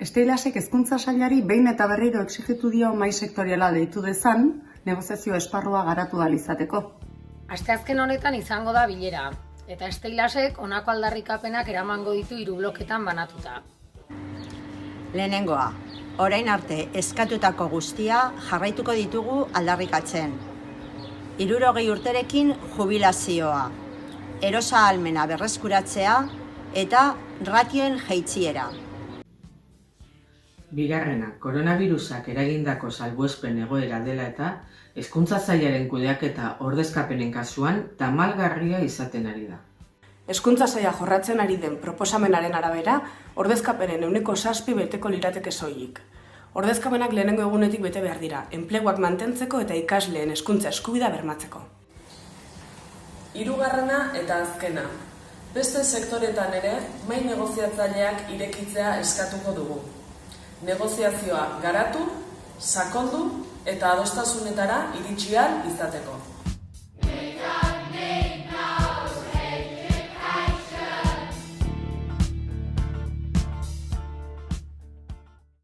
Steilasek Hezkuntza Sailari behin eta berriro exijitu dio mahai sektoriala deitu dezan, negoziazio esparrua garatu ahal izateko. Asteazken honetan izango da bilera, eta Steilasek honako aldarrikapenak eramango ditu 3 bloketan banatuta. Lehenengoa, orain arte eskatutako guztia jarraituko ditugu aldarrikatzen. 60 urterekin jubilazioa, erosa ahalmena berreskuratzea eta ratioen jaitsiera. Bigarrena, koronavirusak eragindako salbuespen egoera dela eta Hezkuntza Sailaren kudeaketa ordezkapenen kasuan tamalgarria izaten ari da. Hezkuntza Saila jorratzen ari den proposamenaren arabera, ordezkapenen 7% beteko lirateke soilik. Ordezkapenak lehenengo egunetik bete behar dira, enpleguak mantentzeko eta ikasleen hezkuntza eskubidea bermatzeko. Hirugarrena eta azkena. Beste sektoretan ere, mahai negoziatzaileak irekitzea eskatuko dugu. Negoziazioa garatu, sakondu eta adostasunetara iritsi ahal izateko.